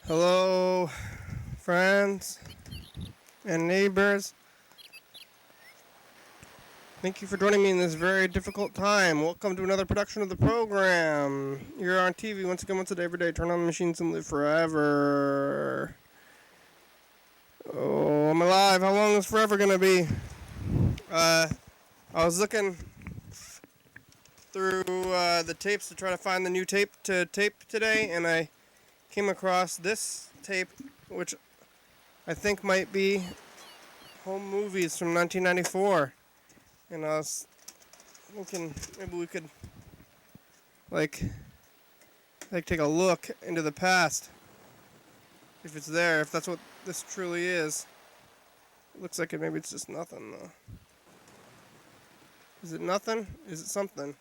Hello, friends and neighbors. Thank you for joining me in this very difficult time. Welcome to another production of the program. You're on TV once again, once a day, every day. Turn on the machines and live forever. Oh, I'm alive. How long is forever gonna be? Uh, I was looking through the tapes to try to find the new tape to tape today, and I came across this tape, which I think might be home movies from 1994. And I was thinking maybe we could like take a look into the past, if it's there, if that's what this truly is. It looks like it. Maybe it's just nothing though. Is it nothing? Is it something?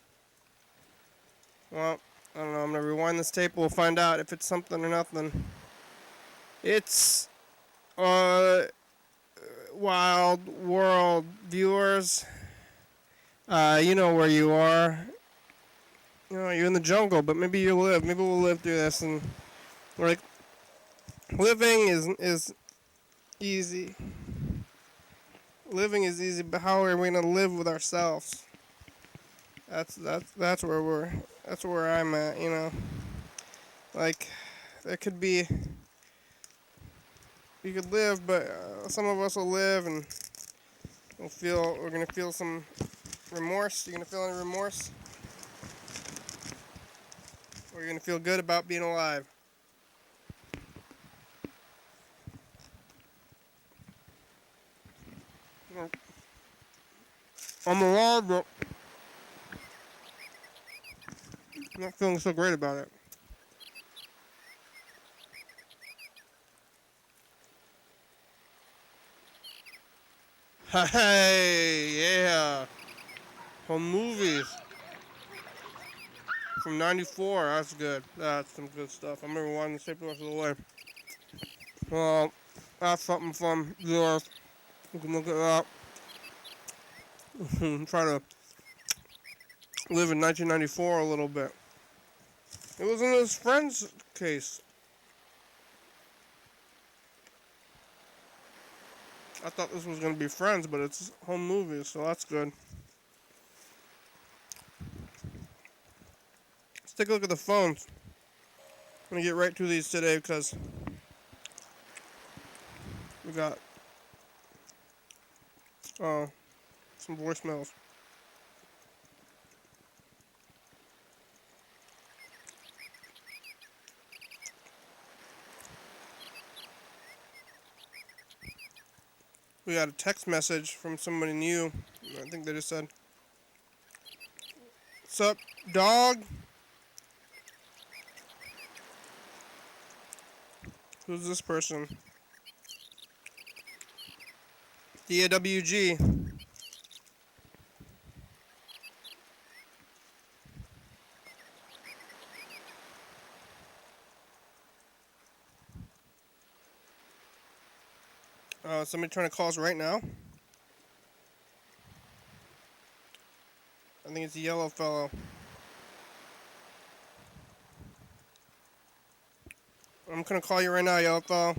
Well, I don't know. I'm gonna rewind this tape. We'll find out if it's something or nothing. It's Wild World viewers. You know where you are. You know, you're in the jungle, but maybe you live. Maybe we'll live through this, and like living is easy. Living is easy, but how are we gonna live with ourselves? That's where I'm at. You know, like it could be. You could live, but some of us will live, and we're gonna feel some remorse. You're gonna feel any remorse, or you're gonna feel good about being alive. I'm alive, but I'm not feeling so great about it. Hey, yeah. Home movies from '94. That's good. That's some good stuff. I'm gonna rewind the tape the rest of the way. Well, that's something from yours. You can look at that. Try to live in 1994 a little bit. It was in his friend's case. I thought this was gonna be Friends, but it's home movies, so that's good. Let's take a look at the phones. I'm gonna get right to these today because we got some voicemails. We got a text message from somebody new. I think they just said, "Sup, dog?" Who's this person? DAWG. Somebody trying to call us right now? I think it's a yellow fellow. I'm gonna call you right now, yellow fellow.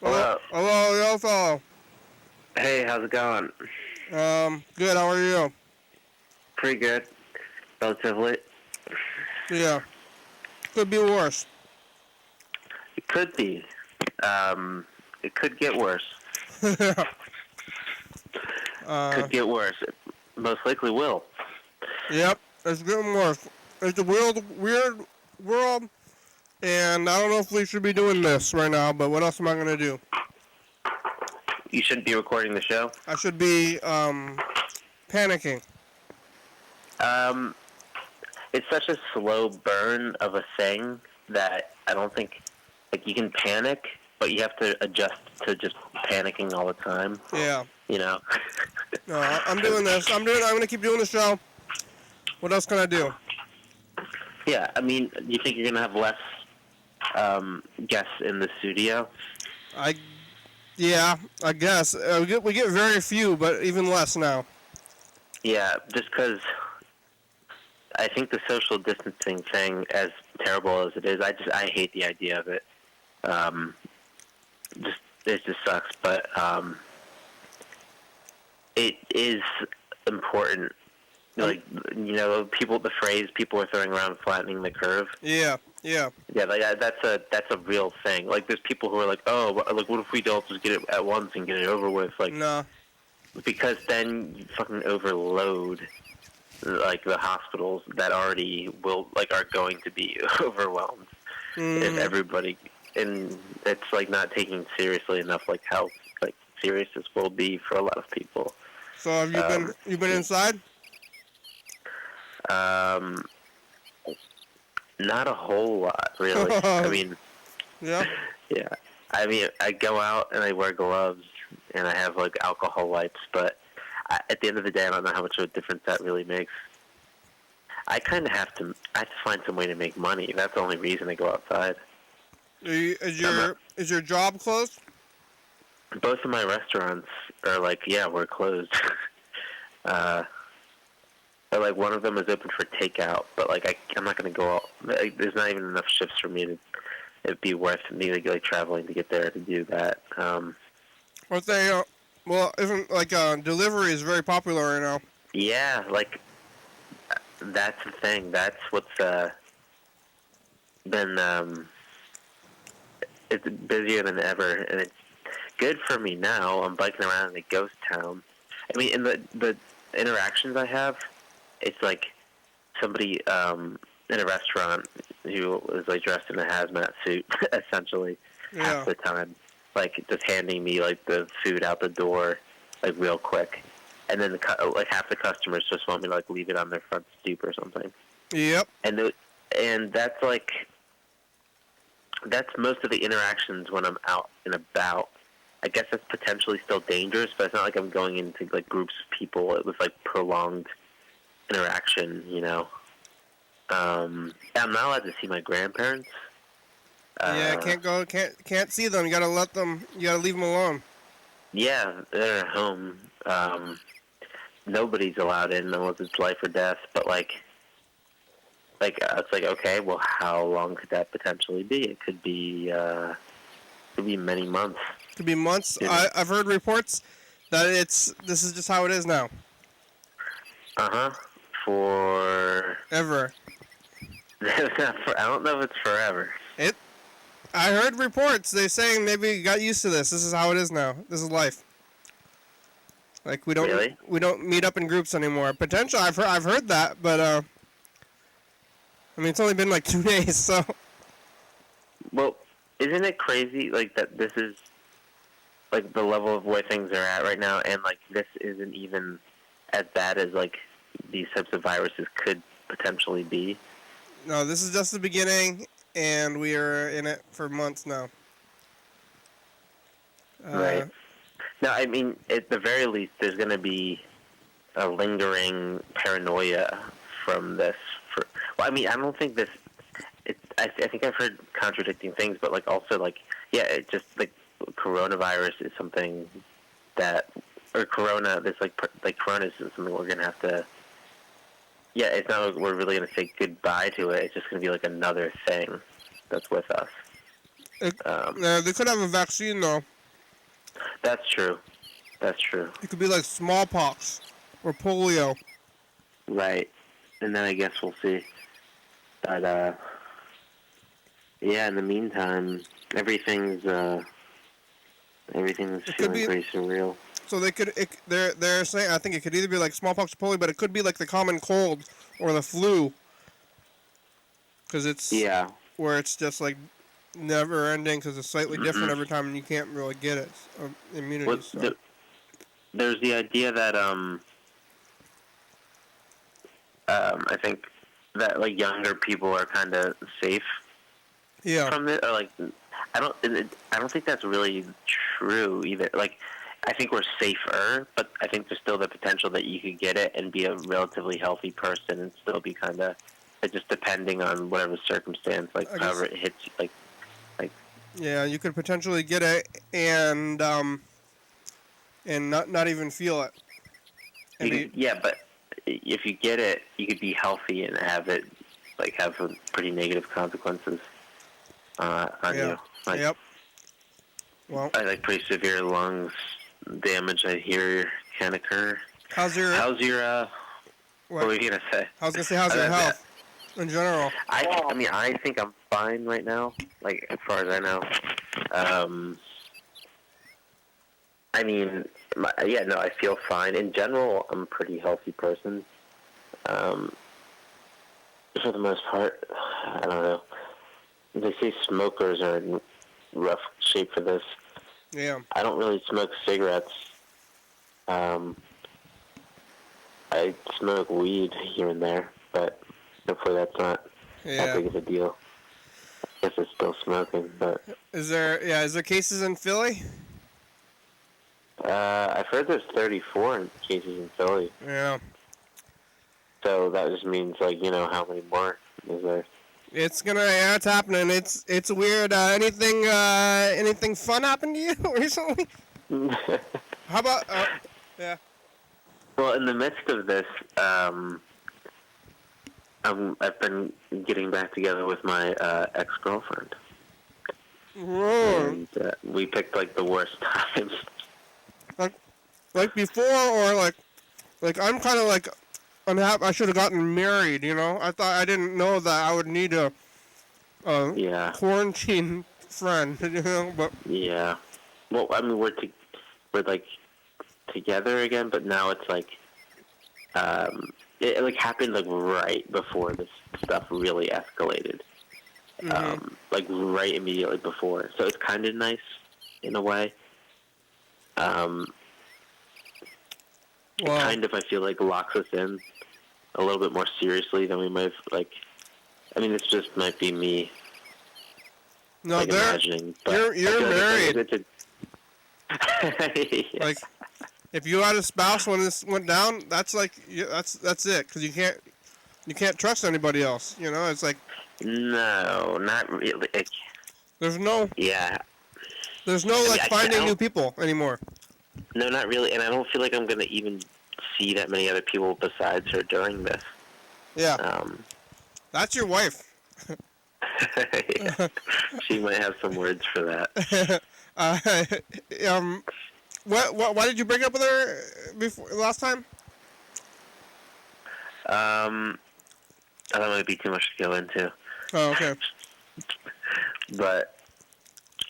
Hello, Hello. hello, yellow fellow. Hey, how's it going? Good. How are you? Pretty good, relatively. Yeah, could be worse. It could be. It could get worse. uh, Could get worse. It most likely will. yep, it's getting worse. It's a weird world, and I don't know if we should be doing this right now. But what else am I gonna do? You shouldn't be recording the show. I should be panicking. Um, it's such a slow burn of a thing that I don't think you can panic, but you have to adjust to just panicking all the time. Yeah. You know. No, I'm doing this. I'm gonna keep doing the show. What else can I do? Yeah, I mean, you think you're gonna have less guests in the studio? Yeah, I guess we get very few, but even less now. Yeah, just because I think the social distancing thing, as terrible as it is, I hate the idea of it. It just sucks, but it is important. Like, the phrase people are throwing around, flattening the curve. Yeah. Yeah, like that's a real thing. Like, there's people who are like, oh, like, what if we don't just get it at once and get it over with? Like, no, because then you fucking overload like the hospitals that already are going to be overwhelmed if everybody, and it's like not taking seriously enough like how like serious this will be for a lot of people. So have you been inside? Not a whole lot, really. I mean, Yeah. yeah. I mean, I go out and I wear gloves and I have like alcohol wipes, but at the end of the day, I don't know how much of a difference that really makes. I kind of have to find some way to make money. That's the only reason I go outside. Is your job closed? Both of my restaurants are like, yeah, we're closed. But like one of them is open for takeout, but like I'm not gonna go out. Like, there's not even enough shifts for me to it'd be worth me like traveling to get there to do that. But isn't like delivery is very popular right now. Yeah, like that's the thing. That's what's been it's busier than ever, and it's good for me now. I'm biking around in a ghost town. I mean, in the interactions I have, it's like somebody in a restaurant who is like dressed in a hazmat suit, essentially, half the time, like just handing me like the food out the door, like real quick, and then like half the customers just want me to like leave it on their front stoop or something. Yep. And that's like that's most of the interactions when I'm out and about. I guess that's potentially still dangerous, but it's not like I'm going into like groups of people. It was like prolonged interaction, you know. I'm not allowed to see my grandparents. Yeah, can't see them. You gotta let them. You gotta leave them alone. Yeah, they're at home. Nobody's allowed in unless it's life or death. But it's like, okay, well, how long could that potentially be? It could be many months. Could be months. Yeah. I've heard reports that this is just how it is now. For ever. I don't know if it's forever. I heard reports. They're saying maybe you got used to this. This is how it is now. This is life. Like we don't meet up in groups anymore. Potential. I've heard that, but I mean it's only been like 2 days, so. Well, isn't it crazy like that? This is like the level of where things are at right now, and like this isn't even as bad as like these types of viruses could potentially be. No, this is just the beginning, and we are in it for months now. Right. No, I mean, at the very least, there's going to be a lingering paranoia from this. Well, I mean, I don't think this. I think I've heard contradicting things, but like also like it just like coronavirus is something that, or corona. This like corona is something we're going to have to. Yeah, it's not like we're really going to say goodbye to it. It's just going to be like another thing that's with us. They could have a vaccine, though. That's true. That's true. It could be like smallpox or polio. Right. And then I guess we'll see. But, yeah, in the meantime, everything's feeling pretty surreal. So they're saying, I think it could either be like smallpox or polio, but it could be like the common cold or the flu. Because it's where it's just like never ending because it's slightly different every time and you can't really get it. Immunity. There's the idea that I think that like younger people are kind of safe from it, or like I don't think that's really true either. Like, I think we're safer, but I think there's still the potential that you could get it and be a relatively healthy person and still be kind of just depending on whatever circumstance, like however it hits you, like. Yeah, you could potentially get it and not even feel it. Yeah, but if you get it, you could be healthy and have it have some pretty negative consequences on you. Like, yep. Well, I pretty severe lungs damage. I hear can occur. How's your? What were you gonna say? I was gonna say how's your health in general? I mean, I think I'm fine right now. Like, as far as I know. I mean, I feel fine. In general, I'm a pretty healthy person. For the most part, I don't know. They say smokers are in rough shape for this. Yeah. I don't really smoke cigarettes. I smoke weed here and there, but hopefully that's not that big of a deal. I guess it's still smoking, but... Is there cases in Philly? I've heard there's 34 cases in Philly. Yeah. So that just means, how many more is there? It's happening. It's weird. Anything fun happened to you recently? How about, yeah. Well, in the midst of this, I've been getting back together with my ex-girlfriend. Whoa. And we picked, the worst times. Like before, or like I'm kind of unhappy. I should have gotten married, I didn't know that I would need a quarantine friend, but... Yeah. Well, I mean, we're together again, but now it's it happened right before this stuff really escalated. Mm-hmm. Right immediately before. So it's kind of nice in a way. It kind of, I feel locks us in a little bit more seriously than we might have, this just might be me. No, imagining. But you're married. Yeah. If you had a spouse when this went down, that's that's it, because you can't trust anybody else. It's no, not really. There's no. Yeah. There's no finding new people anymore. No, not really, and I don't feel like I'm gonna even see that many other people besides her during this. Yeah. That's your wife. Yeah. She might have some words for that. Why did you break up with her last time? I thought it might be too much to go into. Oh, okay. But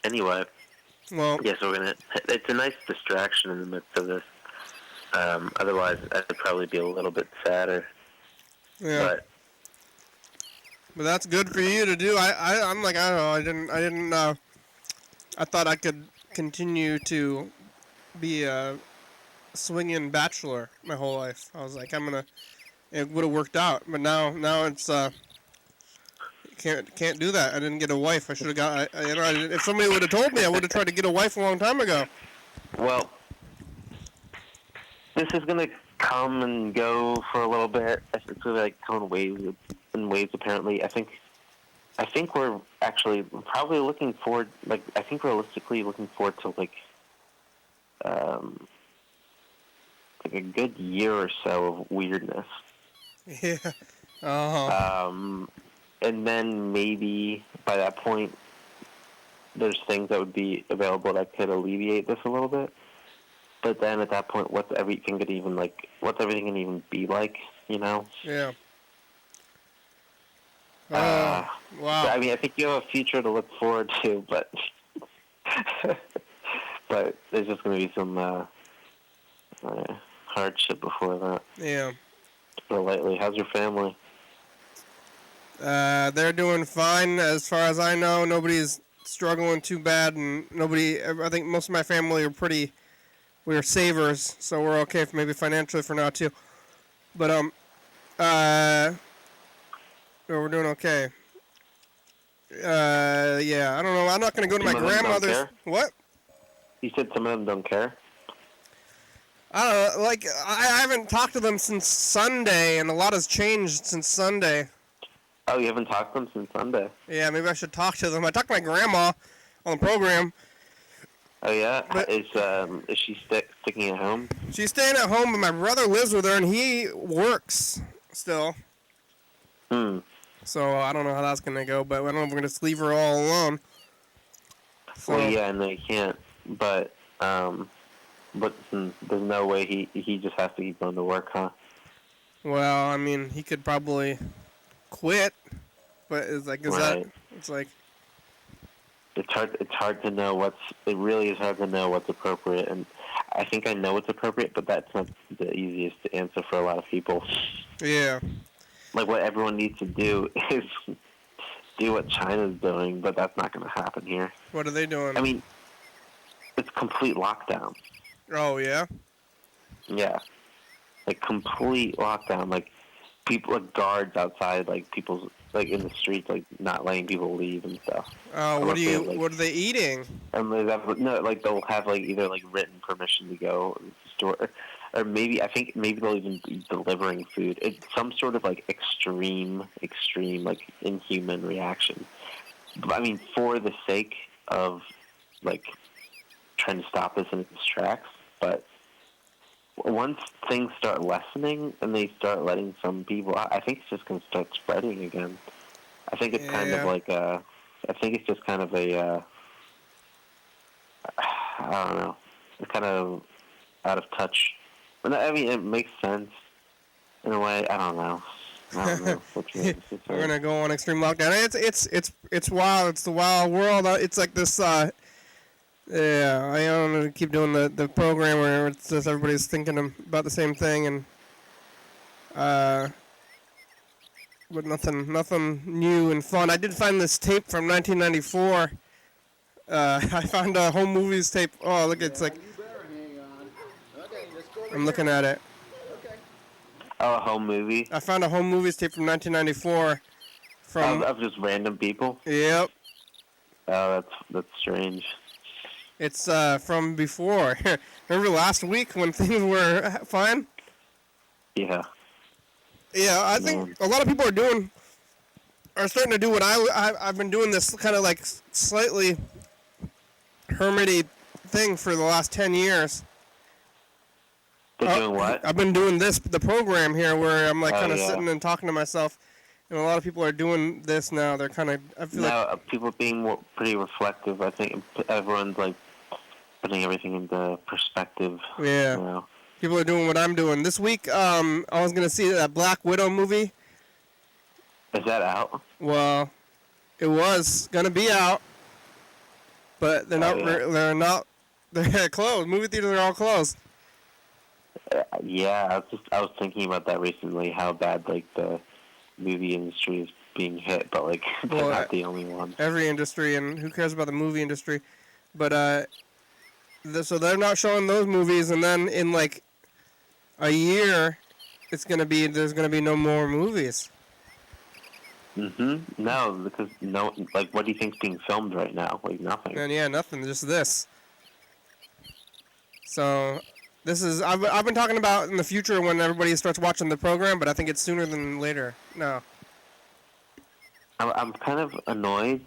anyway. Well. Yes, it's a nice distraction in the midst of this. Otherwise, I'd probably be a little bit sadder. Yeah. But that's good for you to do. I'm I don't know. I thought I could continue to be a swinging bachelor my whole life. I was it would have worked out. But now it's, can't do that. I didn't get a wife. I should have got, if somebody would have told me, I would have tried to get a wife a long time ago. Well, this is going to come and go for a little bit. It's going to come in waves apparently. I think we're actually probably looking forward, I think realistically looking forward to a good year or so of weirdness. Yeah. Uh-huh. And then maybe by that point, there's things that would be available that could alleviate this a little bit. But then at that point, what's everything gonna even be like? Yeah. Wow. I mean, I think you have a future to look forward to, but but there's just gonna be some hardship before that. Yeah. So lightly, how's your family? They're doing fine as far as I know. Nobody's struggling too bad, and I think most of my family we're savers, so we're okay maybe financially for now too. But we're doing okay. Yeah, I don't know. I'm not gonna go to my Some of them don't grandmother's. care? What? You said some of them don't care? I don't know. Like, I haven't talked to them since Sunday, and a lot has changed since Sunday. Oh, you haven't talked to them since Sunday? Yeah, maybe I should talk to them. I talked to my grandma on the program. Oh, yeah? But Is she sticking at home? she's staying at home, but my brother lives with her, and he works still. So I don't know how that's gonna go, but I don't know if we're gonna just leave her all alone. So, Well, yeah, no, you can't. But there's no way he just has to keep going to work, huh? well, I mean, he could probably quit, but it's like, Right. It's like, It's hard. It's hard to know what's. It really is hard to know what's appropriate, and I think I know what's appropriate, but that's not the easiest to answer for a lot of people. yeah. Like what everyone needs to do is do what China's doing, but that's not going to happen here. What are they doing? I mean, it's complete lockdown. Oh yeah. Yeah, like complete lockdown. Like people, like guards outside, like people's, like in the streets, like not letting people leave and stuff. What are they eating? And they have, no, like they'll have like either like written permission to go to the store, or maybe I think maybe they'll even be delivering food. It's some sort of like extreme like inhuman reaction. But, I mean, for the sake of like trying to stop this in its tracks. But once things start lessening and they start letting some people out, I think it's just going to start spreading again. I think it's kind of like I think it's just kind of a I don't know. It's kind of out of touch. But I mean, it makes sense in a way. I don't know. What you mean. We're gonna go on extreme lockdown. It's wild. It's the wild world. It's like this. Yeah, I don't know. Keep doing the program where it's just everybody's thinking about the same thing, and but nothing new and fun. I did find this tape from 1994. I found a home movies tape. Oh, look, it's like. I'm looking at it. Oh, a home movie? I found a home movies tape from 1994. Of just random people? Yep. Oh, that's strange. It's from before. Remember last week when things were fine? Yeah. Yeah, I think a lot of people are starting to do what I've been doing, this kind of like slightly hermity thing for the last 10 years. They're doing what? I've been doing the program here where I'm like kind of yeah. sitting and talking to myself, and a lot of people are doing this now. They're kind of, I feel like people being pretty reflective. I think everyone's like putting everything into perspective. Yeah. You know? People are doing what I'm doing. This week, I was going to see that Black Widow movie. Is that out? Well, it was going to be out, but they're not, they're closed. Movie theaters are all closed. Yeah, I was thinking about that recently, how bad like the movie industry is being hit, but like they're not the only one. Every industry, and who cares about the movie industry? But so they're not showing those movies, and then in like a year, there's gonna be no more movies. No, because like what do you think's being filmed right now? Like nothing. And yeah, nothing, just this. So. This is I've been talking about in the future when everybody starts watching the program, but I think it's sooner than later. No. I'm kind of annoyed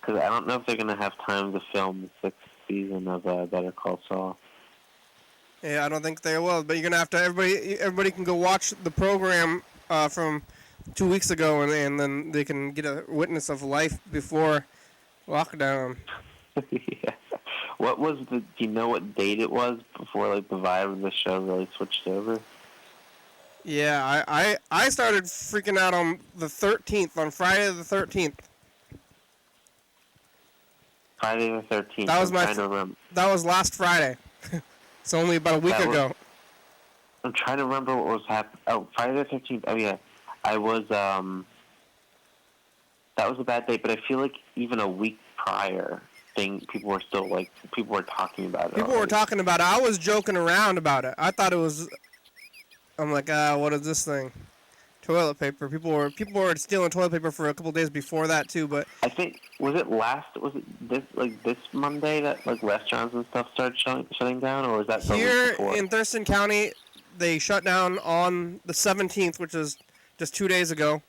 because I don't know if they're gonna have time to film the 6th season of Better Call Saul. Yeah, I don't think they will. But you're gonna have to. Everybody can go watch the program from 2 weeks ago, and then they can get a witness of life before lockdown. Yeah. What was do you know what date it was before like the vibe of the show really switched over? Yeah, I started freaking out on the 13th, on Friday the 13th. Friday the 13th. That was last Friday. It's only about a week ago. I'm trying to remember what was happening. Oh, Friday the 13th. Oh yeah, I was that was a bad date, but I feel like even a week prior. People were talking about it. People were talking about it. I was joking around about it. I thought it was. I'm like, what is this thing? toilet paper. People were stealing toilet paper for a couple days before that too. But I think was it this Monday that like restaurants and stuff started shutting down, or was that the week here before? in Thurston County, they shut down on the 17th, which is just 2 days ago.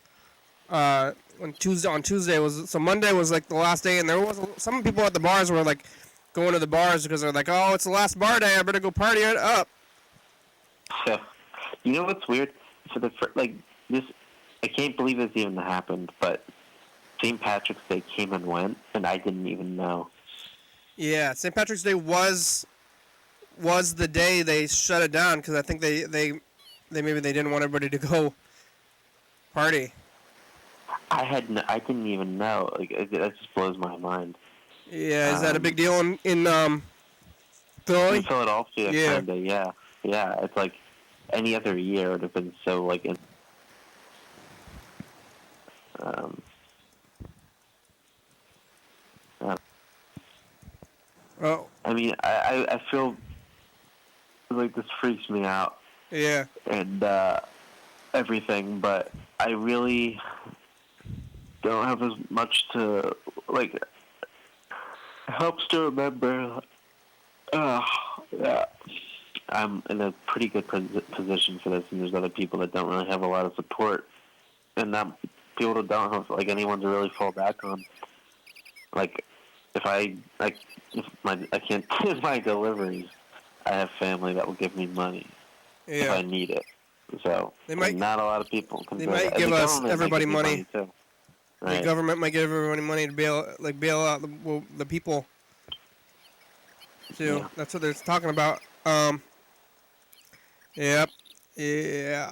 On Tuesday was, so Monday was like the last day, and there was some people at the bars were like going to the bars because they're like, oh, it's the last bar day, I better go party it up. So, you know what's weird? This, I can't believe this even happened, but St. Patrick's Day came and went, and I didn't even know. Yeah, St. Patrick's Day was the day they shut it down because I think they maybe they didn't want everybody to go party. I didn't even know. Like that just blows my mind. Yeah, is that a big deal in Philly? In Philadelphia, yeah. Kinda, yeah. It's like any other year would have been so like. Oh. I mean, I feel like this freaks me out. Yeah. And everything, but I really don't have as much to like. It helps to remember. Yeah, I'm in a pretty good position for this, and there's other people that don't really have a lot of support, and that people that don't have like anyone to really fall back on. Like, if I can't do my deliveries, I have family that will give me money if I need it. So not a lot of people can. They might give us everybody money. Too. Right. The government might give everybody money to bail out the people. Too. Yeah. That's what they're talking about. Yep. Yeah.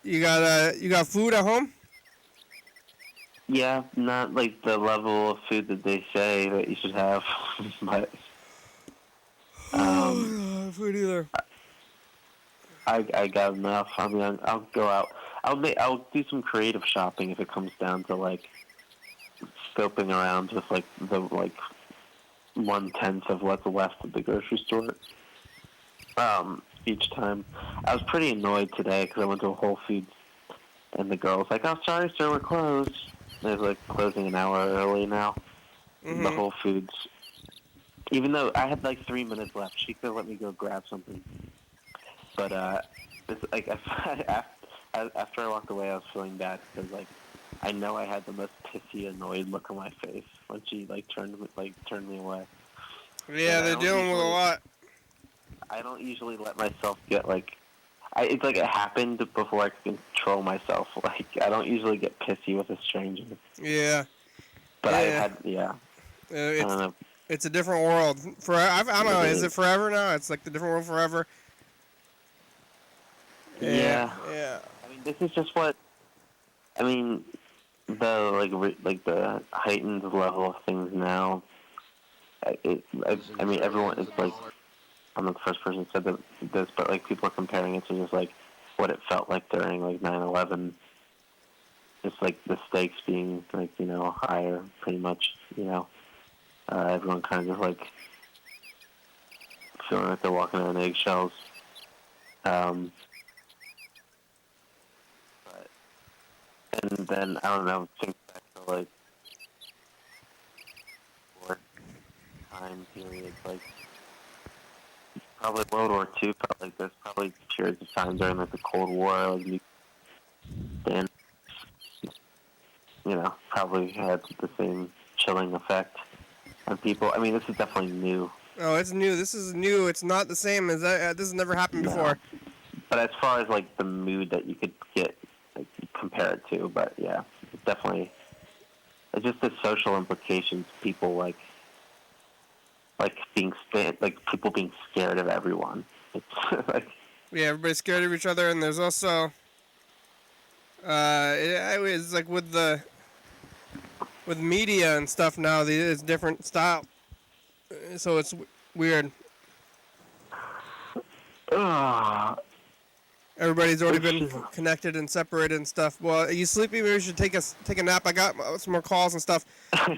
You got food at home? Yeah, not like the level of food that they say that you should have, but food either. I got enough. I mean, I'll go out. I'll do some creative shopping if it comes down to like scoping around with like the 1/10 of what's left at the grocery store. Each time, I was pretty annoyed today because I went to a Whole Foods and the girl was like, "Oh, sorry, sir, we're closed." They're like closing an hour early now. Mm-hmm. The Whole Foods. Even though I had like 3 minutes left, she could let me go grab something. But it's like after I walked away, I was feeling bad because like I know I had the most pissy, annoyed look on my face when she turned me away. Yeah, they're dealing with a lot. I don't usually let myself get it's like it happened before I could control myself. Like I don't usually get pissy with a stranger. Yeah. But I had I don't know. It's a different world. I don't know. Is it forever now? It's like the different world forever. Yeah. Yeah. I mean, this is just what. I mean, the heightened level of things now. I mean, everyone. It's like I'm not the first person who said this, but like people are comparing it to just like what it felt like during like 9/11. It's like the stakes being higher, pretty much. Everyone kind of just like feeling like they're walking on eggshells. And then I don't know, think back to like war time periods, like probably World War II. Probably there's probably periods of time during like the Cold War, like and probably had the same chilling effect on people. I mean, this is definitely new. Oh, it's new. This is new. It's not the same as that. This has never happened before. But as far as like the mood that you could get, compare it to, but yeah, it's definitely. It's just the social implications. People like being people being scared of everyone. It's yeah, everybody's scared of each other, and there's also it's like with media and stuff now. It's different style, so it's weird. Everybody's already been connected and separated and stuff. Well, are you sleepy? Maybe we should take a nap. I got some more calls and stuff.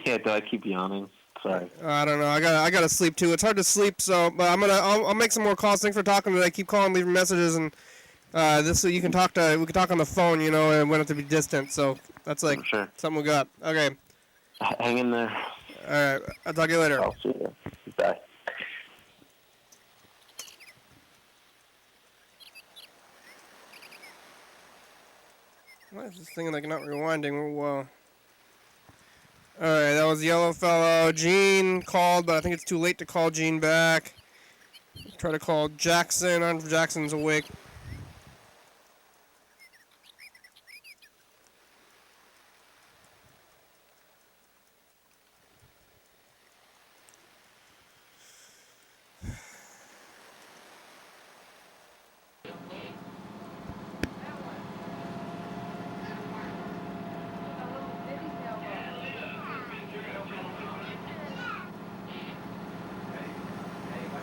Yeah, do I keep yawning? Sorry. I don't know. I gotta sleep too. It's hard to sleep, but I'll make some more calls. Thanks for talking today. Keep calling, leaving messages, and This you can talk to. We can talk on the phone, you know, and we don't have to be distant. So that's like Sure. something we got. Okay. Hang in there. All right. I'll talk to you later. I'll see you. Bye. Why is this thing like not rewinding? Whoa. Alright, that was Yellow Fellow. Gene called, but I think it's too late to call Gene back. Try to call Jackson. I don't know if Jackson's awake.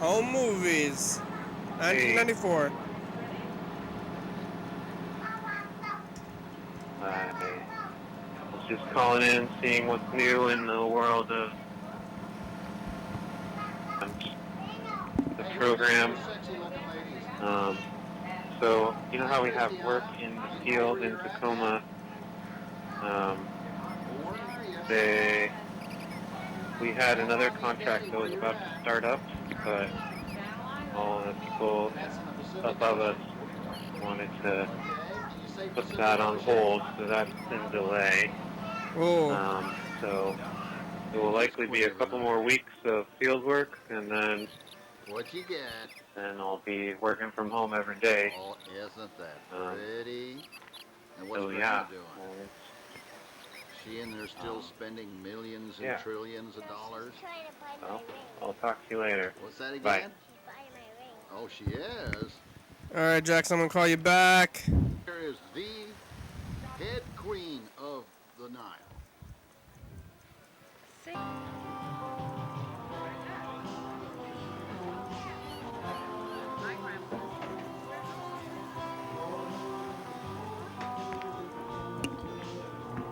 Home movies. 1994. I was just calling in, seeing what's new in the world of the program. So, you know how we have work in the field in Tacoma? We had another contract that was about to start up, but all the people above us wanted to put that on hold, so that's in delay. Oh. So it will likely be a couple more weeks of field work, and then what you get? And I'll be working from home every day. Oh, isn't that pretty? And what's so Freddy yeah. doing? She in there still spending millions and trillions of dollars? Well, I'll talk to you later. What's that again? Bye. Oh, she is. Alright, Jackson, I'm gonna call you back. Here is the head queen of the Nile.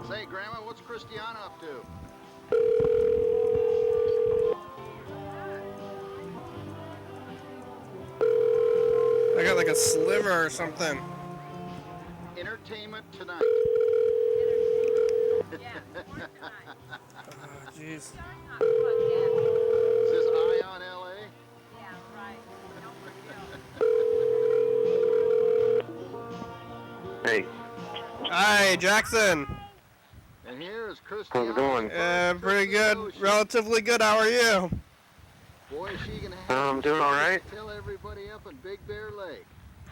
Say, Grandma, what's Christiana up to? I got like a sliver or something. Entertainment Tonight. Oh, jeez. Is this Eye on LA? Yeah, right. Hey. Hi, Jackson. And here is Christiana. How's it going? Pretty good. Relatively good. How are you? Boy, is she gonna have I'm doing all right. Tell everybody up in Big Bear Lake.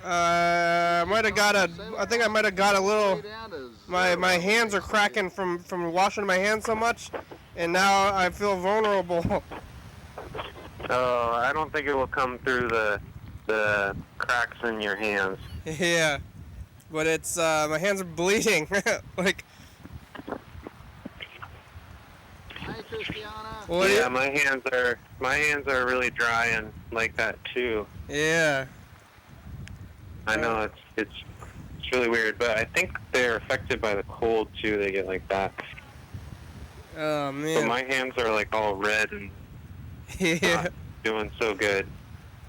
I think I might have got a little. My hands are cracking from washing my hands so much, and now I feel vulnerable. Oh, I don't think it will come through the cracks in your hands. Yeah, but it's my hands are bleeding. Like. Hi, Christiana. What Yeah, my hands are really dry and like that too. Yeah. I know it's really weird, but I think they're affected by the cold too. They get like that. Oh man. So my hands are like all red and yeah. not doing so good.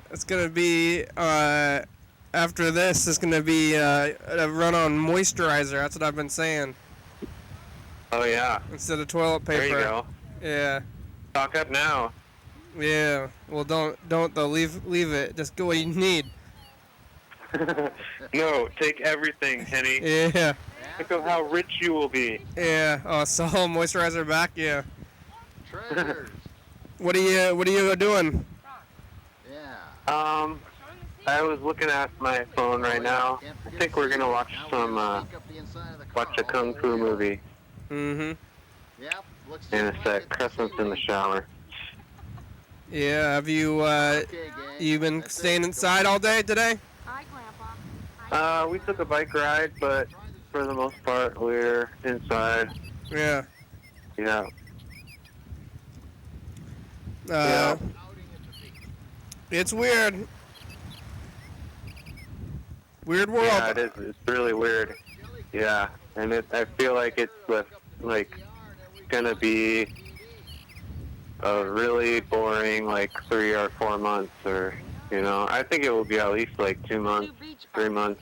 It's gonna be after this. It's gonna be a run on moisturizer. That's what I've been saying. Oh yeah. Instead of toilet paper. There you go. Yeah. Stock up now. Yeah. Well, don't though. Leave it. Just get what you need. No, take everything, Henny. Yeah. Think of how rich you will be. Yeah. Oh, so moisturizer back. Yeah. Treasures. What are you doing? Yeah. I was looking at my phone right now. I think we're gonna watch a kung fu movie. Mm-hmm. Yep. In a sec. Christmas in the shower. Yeah. Have you you been staying inside all day today? Hi, Grandpa. We took a bike ride, but for the most part, we're inside. Yeah. Yeah. Yeah. It's weird. Weird world. Yeah, it is. It's really weird. Yeah, and I feel like it's gonna be a really boring 3 or 4 months, or I think it will be at least 2 months, 3 months.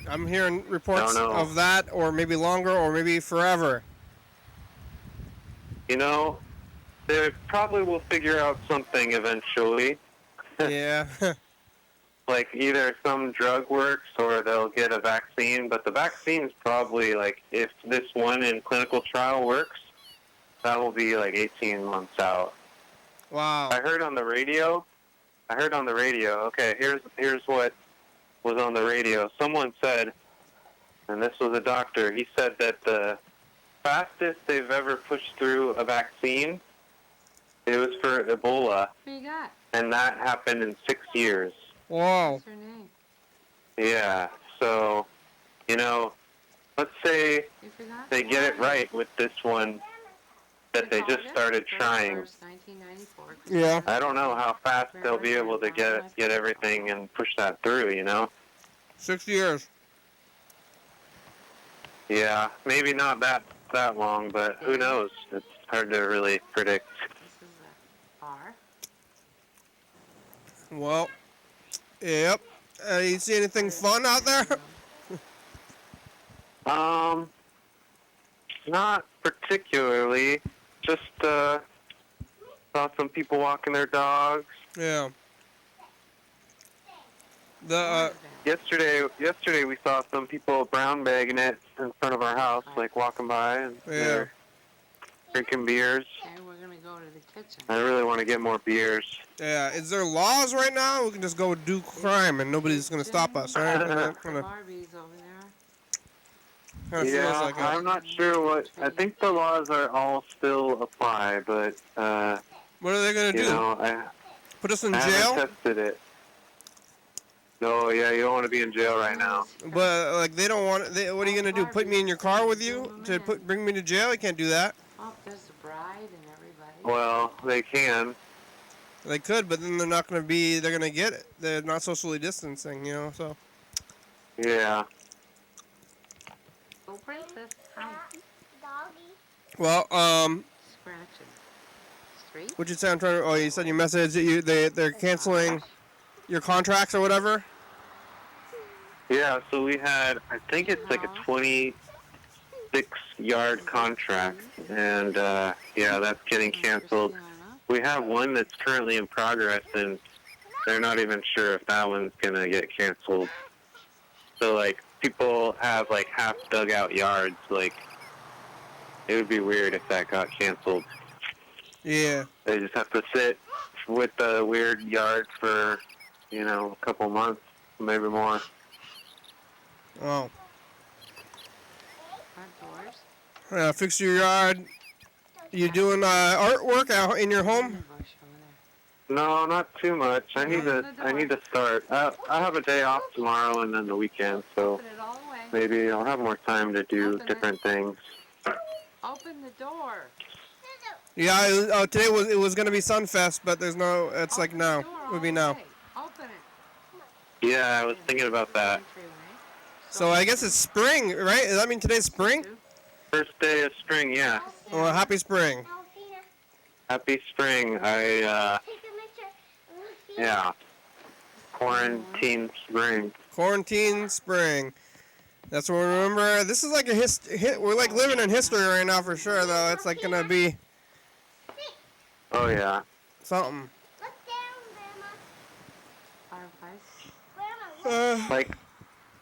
I'm hearing reports Don't know. of that, or maybe longer, or maybe forever. You know, they probably will figure out something eventually. Yeah. Like either some drug works or they'll get a vaccine. But the vaccine's probably like, if this one in clinical trial works, that will be like 18 months out. Wow. I heard on the radio. Okay, here's what was on the radio. Someone said, and this was a doctor. He said that the fastest they've ever pushed through a vaccine, it was for Ebola, What you got? and that happened in 6 years. Wow. What's her name? Yeah. So, you know, let's say You forgot? they get it right with this one that they just started trying. 1994. Yeah. I don't know how fast they'll be able to get everything and push that through, you know? 6 years. Yeah, maybe not that long, but who knows? It's hard to really predict. This is a R. Well, yep. You see anything fun out there? Not particularly. Just saw some people walking their dogs. Yeah. The Yesterday we saw some people brown bagging it in front of our house, like walking by and they're drinking beers. Okay, we're going to go to the kitchen. I really want to get more beers. yeah. Is there laws right now? We can just go do crime and nobody's gonna stop us, right? Barbies over there. Feels Yeah, like I'm not sure what. I think the laws are all still apply, but what are they gonna you do? know, Put us in I jail? haven't tested it. No, yeah, you don't want to be in jail right now. But like they don't want. What are you gonna do? Put me in your car with you to bring me to jail? You can't do that. Oh, there's the bride and everybody. Well, they can. They could, but then they're not gonna be. They're gonna get it. They're not socially distancing, you know. So. Yeah. Oh, princess. Hi. Well, Scratching. Street. what'd you say? I'm trying to. Oh, you said you messaged that they're canceling your contracts or whatever. Yeah, so we had, I think it's like a 26-yard contract, and yeah, that's getting canceled. We have one that's currently in progress, and they're not even sure if that one's going to get canceled. So, like, people have, like, half dug out yards. Like, it would be weird if that got canceled. Yeah. They just have to sit with the weird yard for, you know, a couple months, maybe more. Oh. Front doors. Fix your yard. You doing artwork out in your home? No, not too much. I need to start. I have a day off tomorrow and then the weekend, so Open it all the way. maybe I'll have more time to do different things. Open the door. Yeah. Today it was gonna be Sunfest, but there's no. It's like now. It would be now. Open it. Yeah, I was thinking about that. So I guess it's spring, right? Does that mean today's spring? First day of spring, yeah. Well, happy spring. Happy spring. Yeah. Quarantine spring. Quarantine spring. That's what we remember. This is like we're like living in history right now for sure, though. It's like gonna be Oh, yeah. something. Like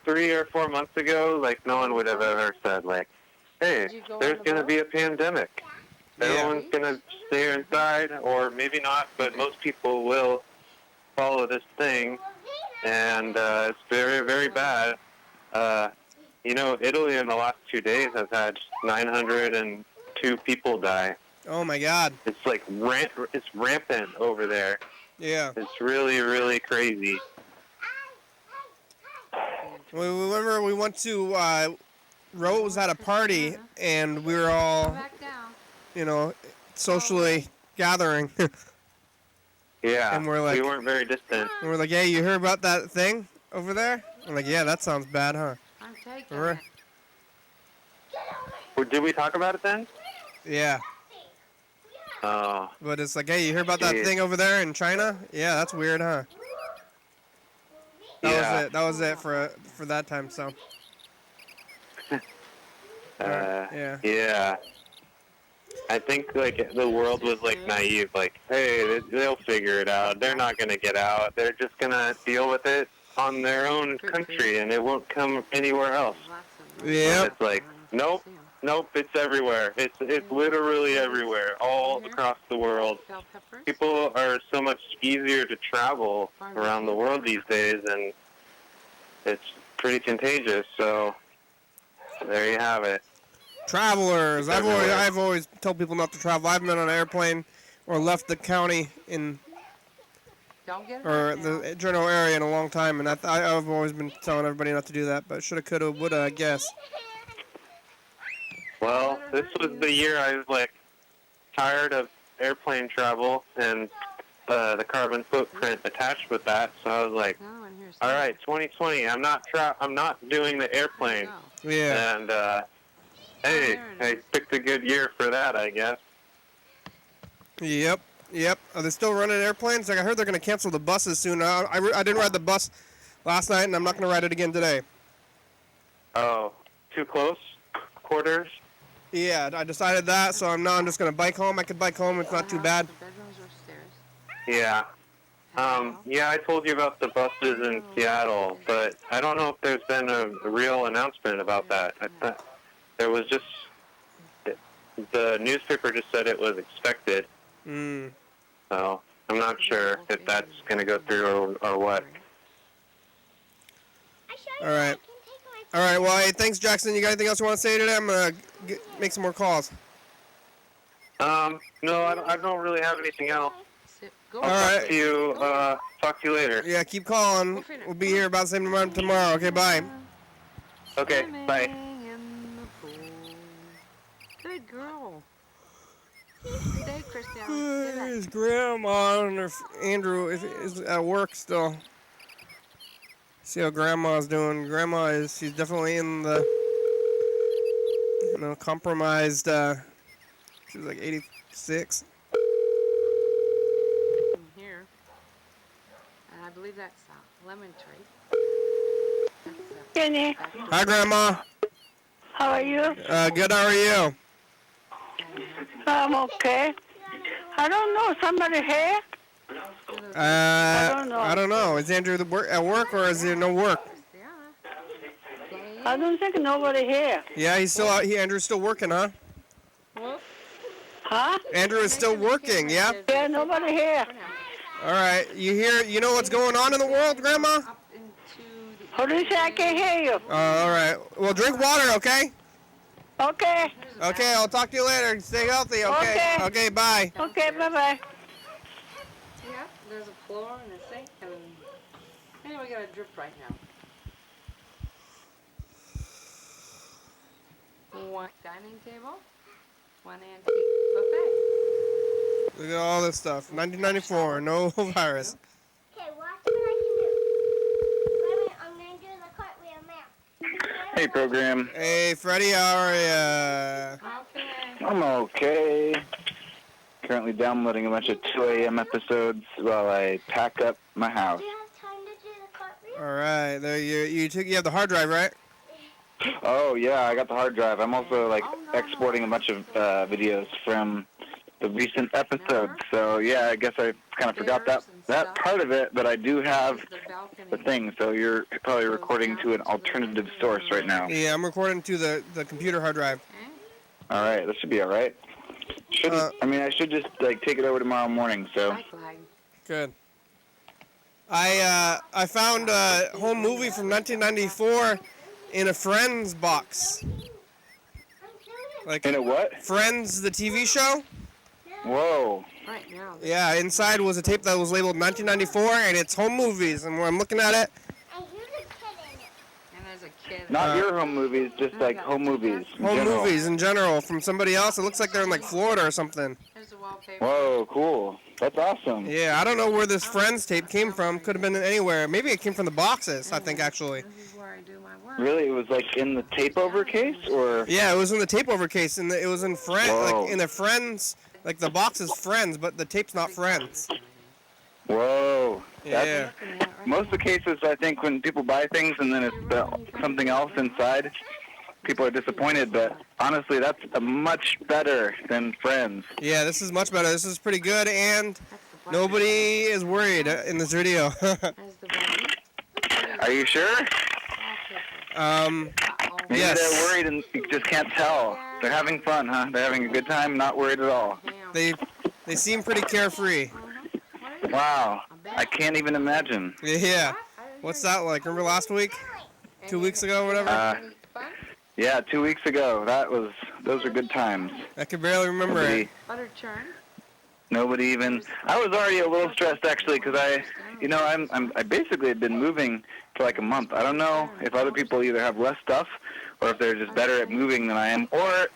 3 or 4 months ago, like no one would have ever said, like, hey, there's going to be a pandemic. Everyone's going to stay inside, or maybe not, but most people will follow this thing, and it's very, very bad. You know, Italy in the last 2 days has had 902 people die. Oh my God. It's like it's rampant over there. Yeah. It's really, really crazy. We remember we went to Rose at a party, and we were all, Back down. you know, socially gathering. Yeah, And we're like- we weren't very distant. And we're like, hey, you heard about that thing over there? I'm like, yeah, that sounds bad, huh? I'm taking Remember? it. Did we talk about it then? Yeah. Oh, But it's like, hey, you heard about that Jeez. thing over there in China? Yeah, that's weird, huh? That Yeah. was it. That was it for that time. So. Yeah. Yeah. I think like the world was like naive, like, hey, they'll figure it out. They're not gonna get out. They're just gonna deal with it on their own country, and it won't come anywhere else. Yeah. And it's like, nope, it's everywhere. It's literally everywhere, all across the world. People are so much easier to travel around the world these days, and it's pretty contagious. So there you have it. Travelers. I've always told people not to travel. I haven't been on an airplane or left the county or the general area in a long time, and I've always been telling everybody not to do that. But shoulda, coulda, woulda, I guess. Well, this was the year I was like tired of airplane travel and the carbon footprint attached with that. So I was like, all right, 2020. I'm not doing the airplane. Yeah. And hey, I picked a good year for that, I guess. Yep. Are they still running airplanes? Like I heard they're going to cancel the buses soon. I didn't ride the bus last night, and I'm not going to ride it again today. Oh, too close quarters? Yeah, I decided that, so I'm just going to bike home. I could bike home. It's not too bad. Yeah. Yeah, I told you about the buses in Seattle, but I don't know if there's been a real announcement about that. I thought there was just the newspaper just said it was expected. So I'm not sure if that's going to go through or what. All right. Well, hey, thanks, Jackson. You got anything else you want to say today? I'm going to make some more calls. No, I don't really have anything else. All right. Talk to you later. Yeah, keep calling. We'll be here about the same time tomorrow. Okay, bye. Okay, bye. Good girl. Stay, Christian. His grandma and Andrew is at work still. See how Grandma's doing. She's definitely in the, compromised. She was like 86. Here. And I believe that's lemon tree. Jenny, Hi, Grandma. how are you? Good. How are you? I'm okay. I don't know. Somebody here? I don't know. Is Andrew at work or is there no work? I don't think nobody here. Yeah, he's still out. Andrew's still working, huh? Huh? Andrew is still working, yeah? Yeah, nobody here. All right. You know what's going on in the world, Grandma? What do you say? I can't hear you. All right. Well, drink water, okay? Okay. Okay, I'll talk to you later. Stay healthy, okay? Okay, bye. Okay, bye-bye. Yeah, there's a floor and a sink, and anyway, we got a drip right now. One dining table, one antique buffet. Look at all this stuff. 1994, no virus. Okay, watch what I can do. Wait a minute, I'm going to do the cartwheel now. Hey, program. Hey, Freddy, how are ya? Okay. I'm okay. Currently downloading a bunch of 2 a.m. episodes while I pack up my house. Do you have time to do the cartwheel? All right, there you have the hard drive, right? Oh, yeah, I got the hard drive. I'm also, exporting a bunch of videos from the recent episodes. So, yeah, I guess I kind of forgot that part of it, but I do have the thing. So you're probably recording to an alternative source right now. Yeah, I'm recording to the computer hard drive. All right, that should be all right. I should just, take it over tomorrow morning, so. Good. I found a home movie from 1994 in a Friends box. In a what? Friends, the TV show. Whoa. Right now. Yeah, inside was a tape that was labeled 1994, and it's home movies. And when I'm looking at it, And here's a kid in it. And there's a kid. Not your home movies, just home movies. in home general. movies in general from somebody else. It looks like they're in Florida or something. There's the wallpaper. Whoa, cool. That's awesome. Yeah, I don't know where this Friends tape came from. Could have been anywhere. Maybe it came from the boxes, I think, actually. This is where I do my work. Really? It was in the tape over case, or? Yeah, it was in the tape over case, and it was in Whoa. in the Friends, the box is Friends, but the tape's not Friends. Whoa. Yeah. Looking at it right most of the cases, I think, when people buy things and then it's something else inside, people are disappointed. But honestly, that's much better than Friends. Yeah, this is much better. This is pretty good, and nobody is worried in this video. Are you sure? Maybe yes. they're worried and you just can't tell. They're having fun, huh? They're having a good time, not worried at all. They seem pretty carefree. Wow. I can't even imagine. Yeah. What's that like? Remember last week? 2 weeks ago or whatever? Yeah, 2 weeks ago. Those are good times. I can barely remember it. Nobody even. I was already a little stressed actually because I basically had been moving for like a month. I don't know if other people either have less stuff or if they're just better at moving than I am, or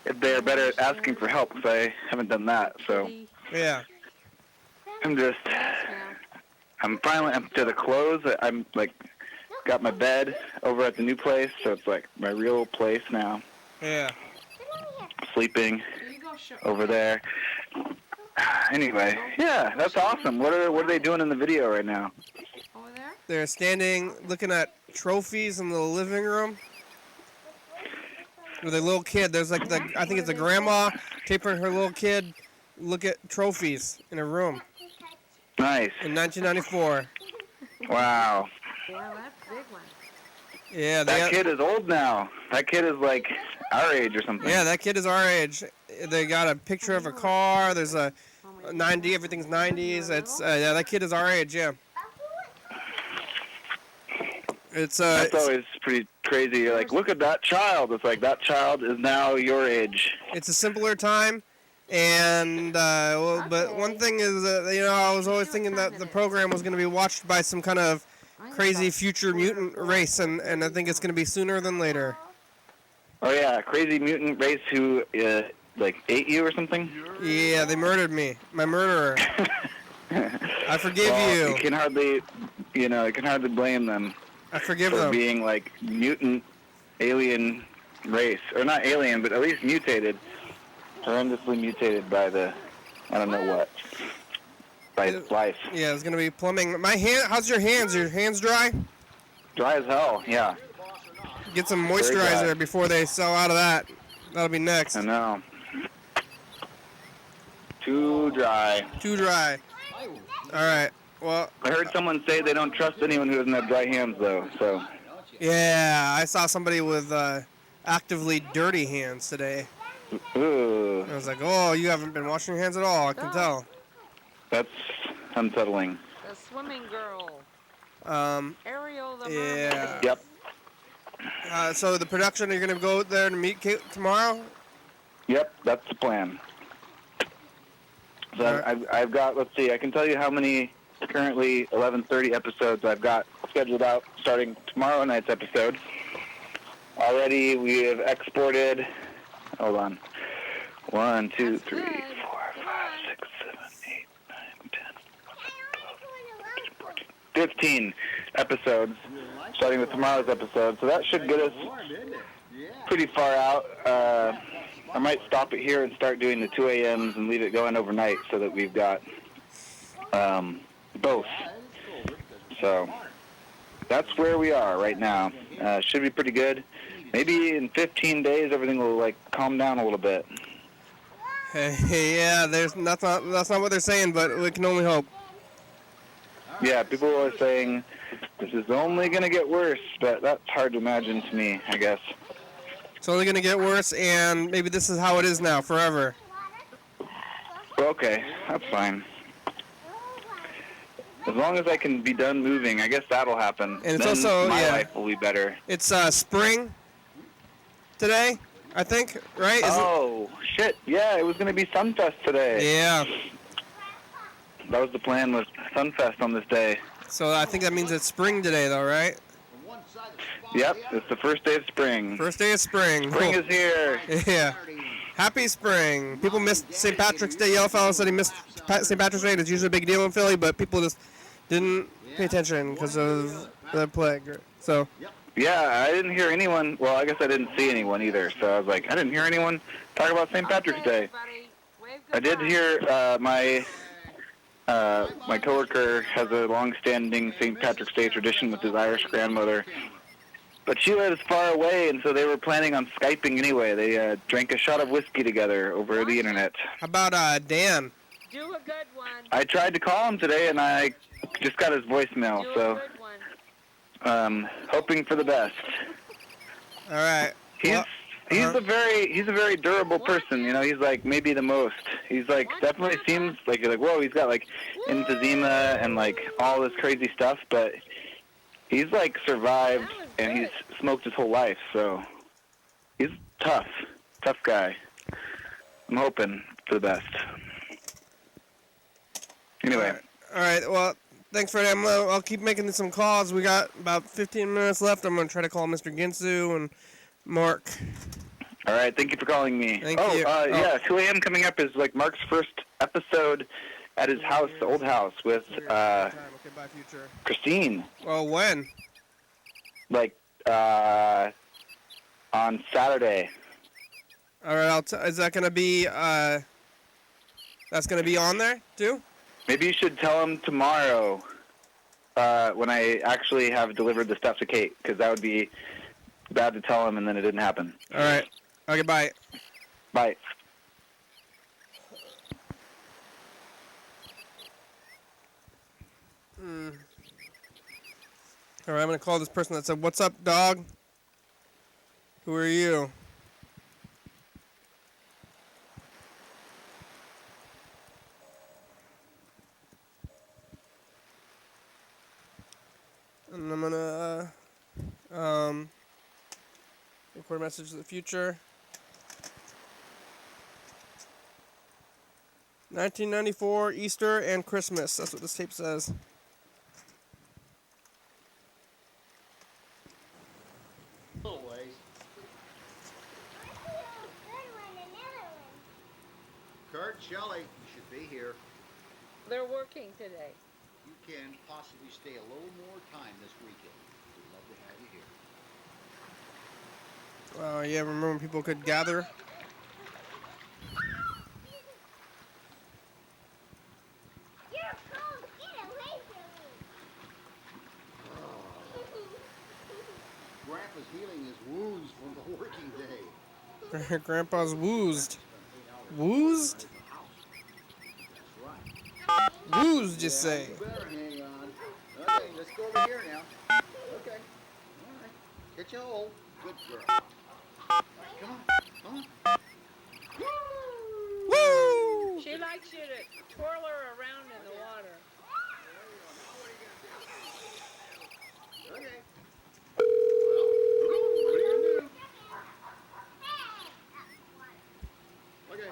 if they're better at asking for help because I haven't done that. So yeah, I'm finally up to the clothes. I'm like got my bed over at the new place, so it's like my real place now. Yeah. Sleeping over there. Anyway, yeah, that's awesome. What are they doing in the video right now? Over there? They're standing looking at trophies in the living room with a little kid. There's like I think it's a grandma taping her little kid look at trophies in a room. Nice. In 1994. Wow. Yeah, that's a big one. Yeah, that kid is old now. That kid is like our age or something. Yeah, that kid is our age. They got a picture of a car. There's a 90. Everything's 90s. It's yeah, that kid is our age. Yeah. That's always pretty crazy. You're like, look at that child. It's like that child is now your age. It's a simpler time, and but one thing is that I was always thinking that the program was going to be watched by some kind of crazy future mutant race, and I think it's going to be sooner than later. Oh yeah, crazy mutant race who like ate you or something? Yeah, they murdered me. My murderer. I forgive you. You can hardly blame them. I forgive for them. Being like mutant alien race, or not alien, but at least mutated, horrendously mutated by I don't know what. By life. Yeah, it's gonna be plumbing. My hand. How's your hands? Your hands dry? Dry as hell. Yeah. Get some moisturizer before they sell out of that. That'll be next. I know. Too dry. Too dry. All right. Well. I heard someone say they don't trust anyone who doesn't have dry hands, though. So. Yeah, I saw somebody with actively dirty hands today. Ooh. I was like, oh, you haven't been washing your hands at all. I can tell. That's unsettling. The swimming girl. Ariel the mermaid. Yep. So the production, you're going to go there to meet Kate tomorrow? Yep, that's the plan. So right. I've got, let's see, I can tell you how many currently 11:30 episodes I've got scheduled out starting tomorrow night's episode. Already we have exported, hold on, 1, 2, 3, 4, 5, 6, 7, 8, 9, 10, 11, 12, 13, 14, 15 episodes, starting with tomorrow's episode. So that should get us pretty far out. I might stop it here and start doing the 2 a.m.s and leave it going overnight so that we've got both. So that's where we are right now. Should be pretty good. Maybe in 15 days everything will like calm down a little bit. Yeah, that's not what they're saying, but we can only hope. Yeah, people are saying this is only going to get worse, but that's hard to imagine to me, I guess. It's only going to get worse, and maybe this is how it is now, forever. Okay, that's fine. As long as I can be done moving, I guess that'll happen. And it's then also, my life will be better. It's spring today, I think, right? Shit. Yeah, it was going to be Sunfest today. Yeah. That was the plan, was Sunfest on this day. So I think that means it's spring today, though, right? Yep, it's the first day of spring. First day of spring. Spring is here. Yeah. Happy spring. People missed St. Patrick's Day. Yellowfellow said he missed St. Patrick's Day. It's usually a big deal in Philly, but people just didn't pay attention because of the plague. So. Yeah, I didn't hear anyone. Well, I guess I didn't see anyone either. So I was like, I didn't hear anyone talk about St. Patrick's Day. I did hear my My coworker has a long-standing St. Patrick's Day tradition with his Irish grandmother, but she lives far away, and so they were planning on Skyping anyway. They drank a shot of whiskey together over the internet. How about Dan? Do a good one. I tried to call him today, and I just got his voicemail, so hoping for the best. All right. He's a very durable person, you know. He's like maybe the most. He's like definitely seems like you're like, whoa, he's got like emphysema and like all this crazy stuff, but he's like survived and he's smoked his whole life, so he's tough guy. I'm hoping for the best. Anyway. All right. Well, thanks for that. I'll keep making some calls. We got about 15 minutes left. I'm gonna try to call Mr. Ginsu and Mark. All right, thank you for calling me. Thank you. Yeah, 2 a.m. coming up is like Mark's first episode at his house, the old house, with Christine. Well, when? Like on Saturday. All right, is that gonna be that's gonna be on there too? Maybe you should tell him tomorrow when I actually have delivered the stuff to Kate, because that would be bad to tell him and then it didn't happen. All right. Okay, bye. Bye. All right, I'm going to call this person that said, "What's up, dog? Who are you?" And I'm going to record a message to the future. 1994, Easter and Christmas. That's what this tape says. Always. Kurt, Shelley, you should be here. They're working today. You can possibly stay a little more time this weekend. We'd love to have you here. Yeah, remember when people could gather? Grandpa's healing his wounds from the working day. Grandpa's woozed. Woozed? That's right. Woozed, you say? You better hang on. Okay, let's go over here now. Okay. All right. Get your hole. Good girl. All right, come on. Woo! She likes you to twirl her around in the water. Okay. Well, what are you gonna do? Okay.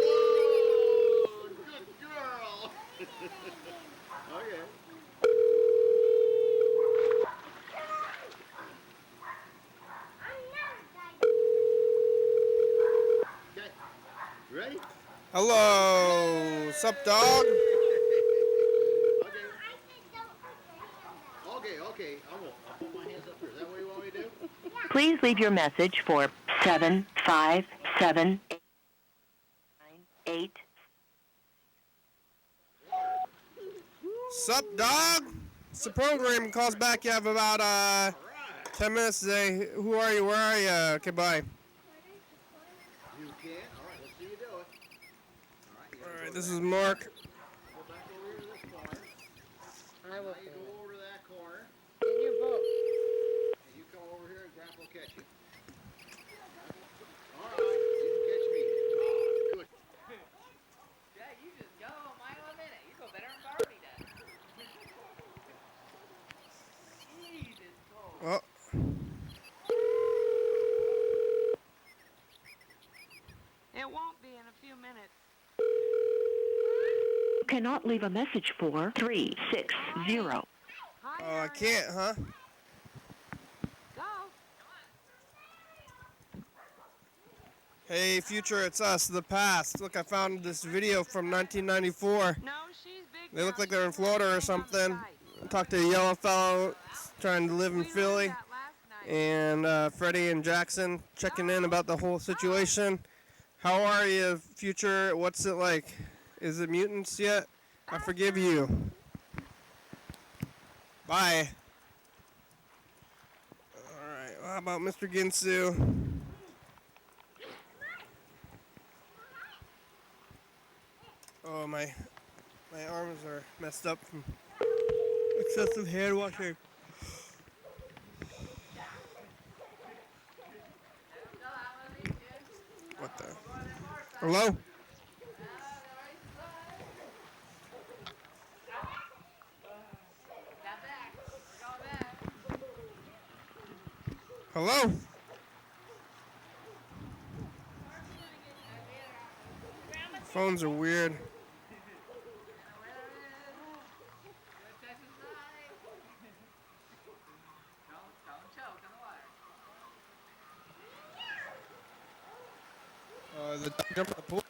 Whoa, good girl. Okay. Okay. Ready? Hello. Sup, dog? Okay. I'll put my hands up here. Is that what you want me to do? Please leave your message for 75798. Sup, dog? It's the program. Calls back. You have about 10 minutes today. Who are you? Where are you? Okay, bye. You can? All right, let's see you do it. All right, this is Mark. Go back over here to this corner. I will. Now you go over to that corner. In your book. And you come over here and Grandpa will catch you. All right, you can catch me. Good. Yeah, you just go a mile a minute. You go better than Barbie does. Jesus, cold. Oh. It won't be in a few minutes. Cannot leave a message for 360. Hi, Oh, I can't, huh? Go. Hey, future, it's us, the past. Look, I found this video from 1994. No, she's big. They look like they're in Florida or something. I talked to a yellow fellow trying to live in Philly. And Freddy and Jackson checking in about the whole situation. How are you, future? What's it like? Is it mutants yet? I forgive you. Bye. Alright, how about Mr. Ginsu? Oh, my arms are messed up from excessive hand washing. What the? Hello? Hello? Phones are weird. Don't choke on the water. The dog jump in the pool?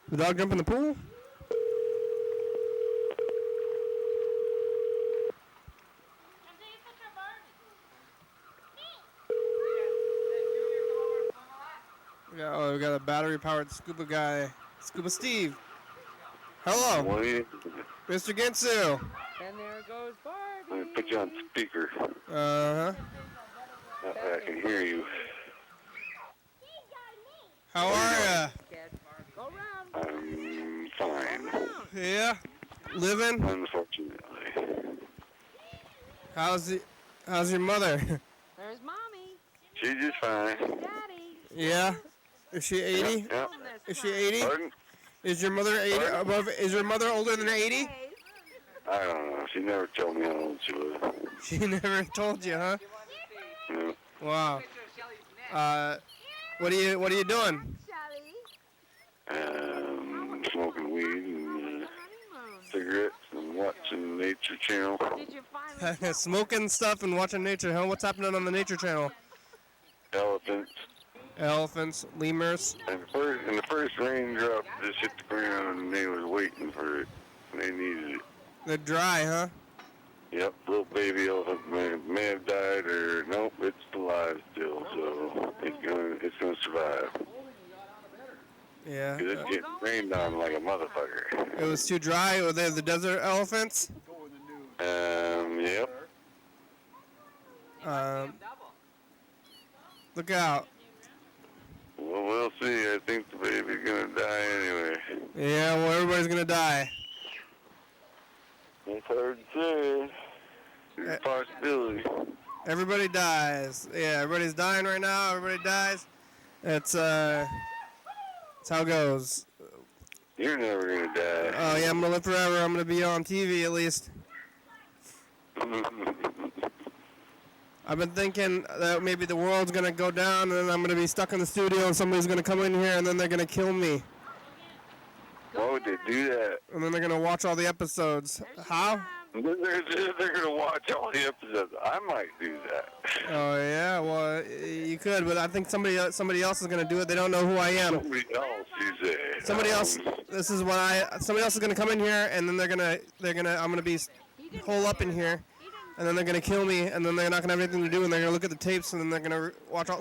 The dog jump in the pool? We got a battery-powered scuba guy. Scuba Steve. Hello. Mr. Ginsu. And there goes Barbie. Let me put you on speaker. Uh-huh. That way I can hear you. How are ya? Go round. I'm fine. Yeah? Living? Unfortunately. How's your mother? There's Mommy. She's just fine. Daddy. Yeah? Is she 80? Yeah. Is she 80? Pardon? Is your mother 80 above? Is your mother older than 80? I don't know. She never told me how old she was. She never told you, huh? No. Wow. What are you doing? Smoking weed and cigarettes and watching Nature Channel. Did you finally Smoking stuff and watching nature, huh? What's happening on the Nature Channel? Elephants, lemurs. And the first raindrop just hit the ground and they was waiting for it. And they needed it. They're dry, huh? Yep, little baby elephant may have died or nope, it's alive still, so it's gonna survive. Yeah. 'Cause it's getting rained on like a motherfucker. It was too dry. Were they the desert elephants? Yep. Look out. Well, we'll see. I think the baby's gonna die anyway. Yeah, well, everybody's gonna die. It's hard to say. There's a possibility. Everybody dies. Yeah, everybody's dying right now. Everybody dies. It's how it goes. You're never gonna die. Oh yeah, I'm gonna live forever. I'm gonna be on TV at least. I've been thinking that maybe the world's gonna go down, and then I'm gonna be stuck in the studio, and somebody's gonna come in here, and then they're gonna kill me. Why would they do that? And then they're gonna watch all the episodes. How? They're gonna watch all the episodes. I might do that. Oh yeah, well you could, but I think somebody else is gonna do it. They don't know who I am. Somebody else, you say. Somebody else. This is what somebody else is gonna come in here, and then I'm gonna be hole up in here, and then they're gonna kill me, and then they're not gonna have anything to do, and they're gonna look at the tapes, and then they're gonna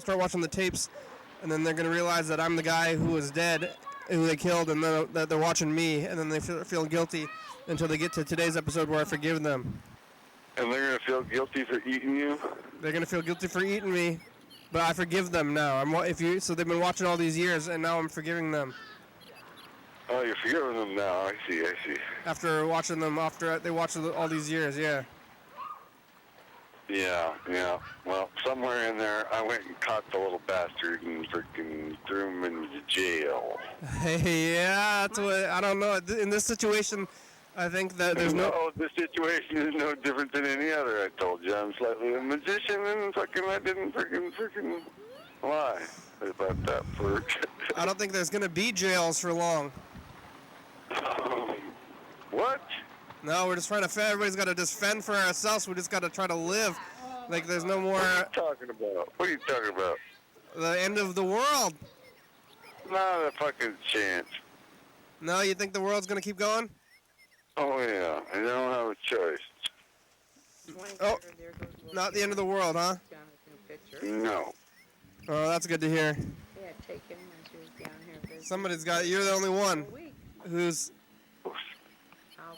start watching the tapes, and then they're gonna realize that I'm the guy who was dead, who they killed, and then that they're watching me, and then they feel guilty until they get to today's episode where I forgive them. And they're gonna feel guilty for eating you? They're gonna feel guilty for eating me, but I forgive them now. So they've been watching all these years, and now I'm forgiving them. Oh, you're forgiving them now. I see. After watching them, after they watched all these years, yeah. Yeah. Well, somewhere in there, I went and caught the little bastard and freaking threw him into jail. Hey, yeah, that's what, I don't know. In this situation, I think that there's no... this situation is no different than any other. I told you I'm slightly a magician, and I didn't freaking lie about that for... I don't think there's going to be jails for long. What? No, we're just trying to everybody's got to just fend for ourselves. We just got to try to live. Like there's no more... What are you talking about? What are you talking about? The end of the world. Not a fucking chance. No, you think the world's going to keep going? Oh, yeah. I don't have a choice. Oh, not the end of the world, huh? No. Oh, that's good to hear. Yeah, take him when she was down here. Somebody's got... You're the only one who's...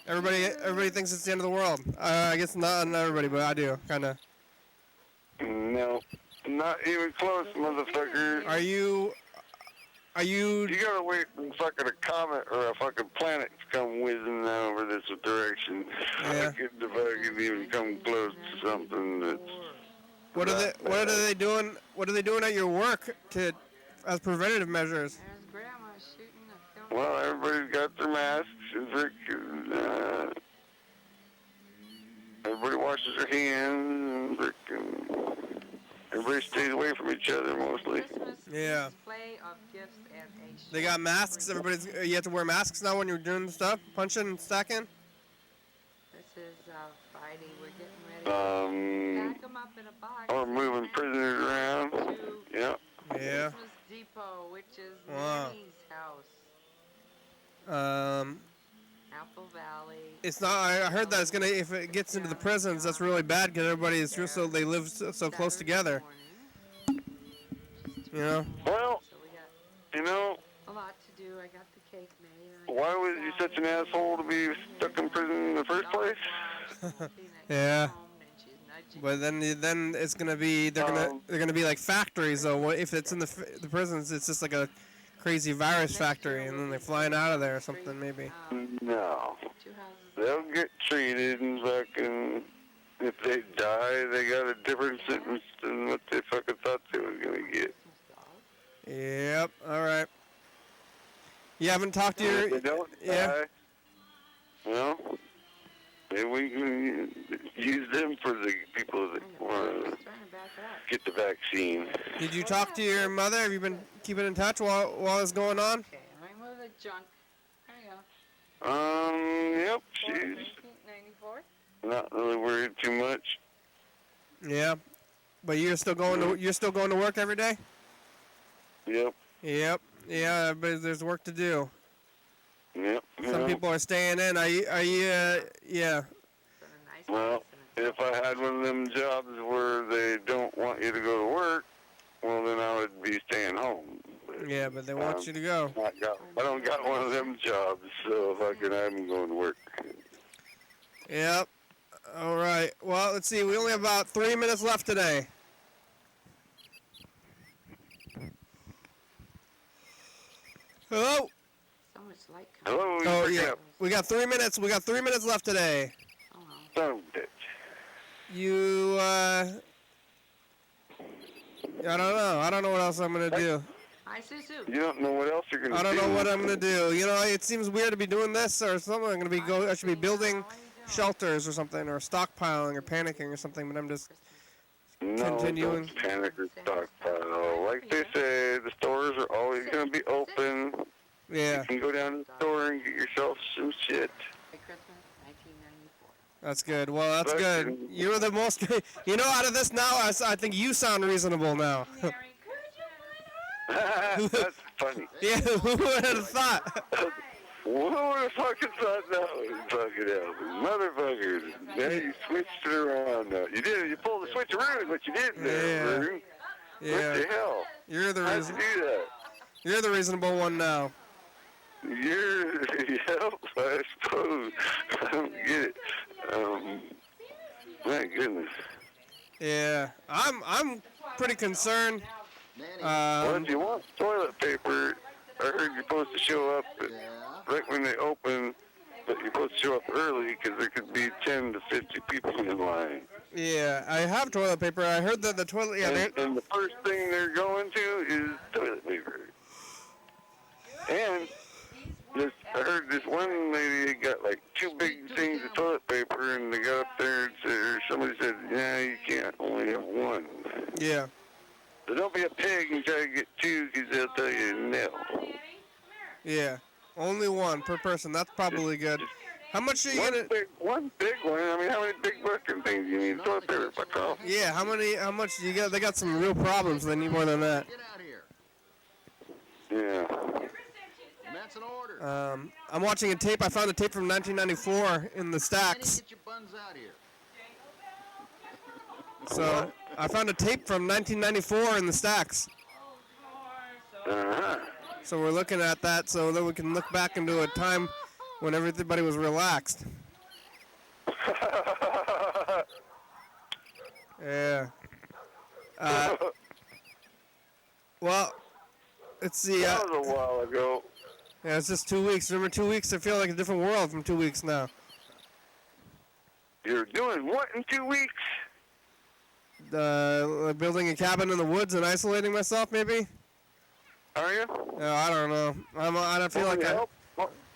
Everybody thinks it's the end of the world. I guess not everybody, but I do, kind of. No, not even close, motherfucker. Are you? You gotta wait for fucking a comet or a fucking planet to come whizzing over this direction. Yeah. If I can even come close to something that's. What are they doing? What are they doing at your work as preventative measures? There's Grandma shooting a film. Well, everybody's got their masks and freaking. Everybody washes their hands and freaking. Everybody stays away from each other mostly. Yeah. Display of gifts and a They got masks. You have to wear masks now when you're doing stuff, punching and stacking. This is Friday. We're getting ready. Pack them up in a box. Or moving prisoners around. Yep. Yeah. Christmas Depot, which is Wow. Nanny's house. Apple Valley. It's not. I heard that it's gonna. If it gets into the prisons, that's really bad because everybody is just so they live so close together. You know. Well, you know. A lot to do. I got the cake made. Why was you such an asshole to be stuck in prison in the first place? Yeah. But then it's gonna be they're gonna be like factories though. If it's in the prisons, it's just like a crazy virus factory, and then they're flying out of there or something maybe. No. They'll get treated and fucking. If they die, they got a different sentence than what they fucking thought they were gonna get. Yep. All right. You haven't talked to your. If they don't die, well, maybe we can use them for the people that want to get the vaccine. Did you talk to your mother? Have you been keeping in touch while it's going on? Okay, let me move the junk. There you go. Yep, she's 94. not really worried too much. Yeah. But you're still going to work every day? Yep. Yep. Yeah, but there's work to do. Yep. Some people are staying in. Are you yeah. Well, if I had one of them jobs where they don't want you to go to work, well, then I would be staying home. But, yeah, but they want you to go. I don't got one of them jobs, so if I could have them going to work. Yep. All right. Well, let's see. We only have about 3 minutes left today. Hello? So much light Hello? Oh, yeah. We got 3 minutes. We got 3 minutes left today. Son of a bitch. You, I don't know. I don't know what else I'm going to do. Hi, Susu. You don't know what else you're going to do. I don't know what I'm going to do. You know, it seems weird to be doing this or something. I should be building shelters or something, or stockpiling or panicking or something, but I'm just continuing. Don't panic or stockpile. Like they say, the stores are always going to be open. Yeah. You can go down to the store and get yourself some shit. That's good. Well, that's good. You're the most, you know, out of this now, I think you sound reasonable now. That's funny. Yeah, who would have thought? Who would have fucking thought that was fucking happening? Motherfuckers. Yeah, you switched it around now. You did. You pulled the switch around, but you didn't there, Vern. Yeah. What the hell? You're the How'd you do that? You're the reasonable one now. Yep, I suppose. I don't get it. My goodness. Yeah, I'm pretty concerned. Well, if you want toilet paper, I heard you're supposed to show up right when they open, but you're supposed to show up early because there could be 10 to 50 people in line. Yeah, I have toilet paper. I heard that the toilet. Yeah, and the first thing they're going to is toilet paper. And I heard this one lady got like 2 big things of toilet paper, and they got up there and said, somebody said, "Yeah, you can't only have 1." Yeah. So don't be a pig and try to get 2 because they'll tell you no. Yeah, only 1 per person. That's probably good. How much are you gonna? One big one. I mean, how many big fucking things do you need toilet paper? Fuck off. Yeah, how much do you got? They got some real problems. They need more than that. Yeah. That's an order. I'm watching a tape. I found a tape from 1994 in the stacks. Get your buns out here. So I found a tape from 1994 in the stacks. Uh-huh. So we're looking at that so that we can look back into a time when everybody was relaxed. Yeah. Well, let's see. That was a while ago. Yeah, it's just 2 weeks. Remember 2 weeks? I feel like a different world from 2 weeks now. You're doing what in 2 weeks? Building a cabin in the woods and isolating myself, maybe? Are you? I don't know. I don't feel like I...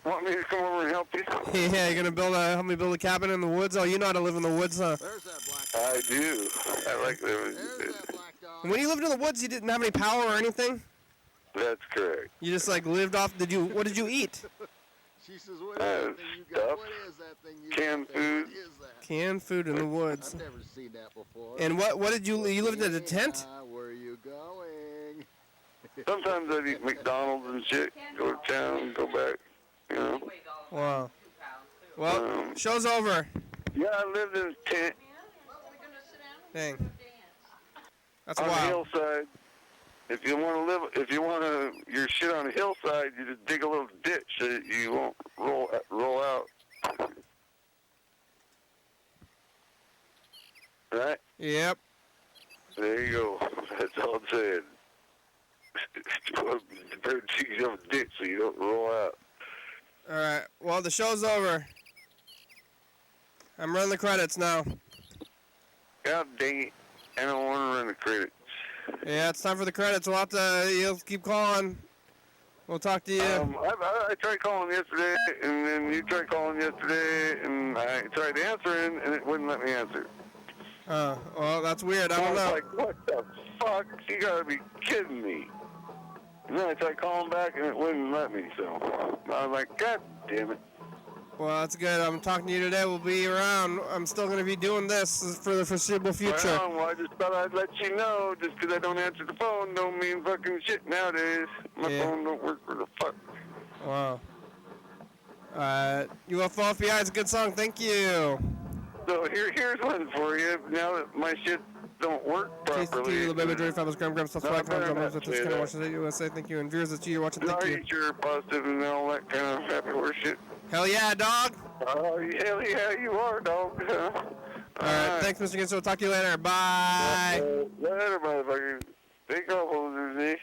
Want me to come over and help you? Yeah, you're gonna help me build a cabin in the woods? Oh, you know how to live in the woods, huh? There's that black dog. I do. I like living. There's that black dog. When you lived in the woods, you didn't have any power or anything? That's correct. You just like lived off. What did you eat? She says, what is that thing you got? Stuff. What is that thing you Canned got? food. What is that? Canned food in the woods. I've never seen that before. And what did you lived in a tent? Where are you going? Sometimes I'd eat McDonald's and shit. Go to town, go back. You know. Wow. Well, show's over. Yeah, I lived in a tent. Dang. That's on wild. the hillside. If you want your shit on a hillside, you just dig a little ditch so that you won't roll out. Right? Yep. There you go. That's all I'm saying. Better dig yourself a ditch so you don't roll out. All right. Well, the show's over. I'm running the credits now. God dang it. I don't want to run the credits. Yeah, it's time for the credits. We'll have to. You'll keep calling. We'll talk to you. I tried calling yesterday, and then you tried calling yesterday, and I tried answering, and it wouldn't let me answer. Oh, well, that's weird. I don't know. I was like, what the fuck? You gotta be kidding me. And then I tried calling back, and it wouldn't let me, so I was like, God damn it. Well, that's good. I'm talking to you today. We'll be around. I'm still going to be doing this for the foreseeable future. Well, I just thought I'd let you know. Just because I don't answer the phone don't mean fucking shit nowadays. My phone don't work for the fuck. Wow. UFO FBI is a good song. Thank you. So here's one for you. Now that my shit don't work properly. The baby Jerry Fabulous Graham Graham stuff like better that. not say that. USA. Thank you. And viewers that you're watching. Thank Are you. you sure positive and all that kind of happy horse shit? Hell yeah, dog. Oh, hell yeah, you are, dog. All right. Thanks, Mr. Ginsu. We'll talk to you later. Bye. Later, motherfucker. Take off, losers, eh?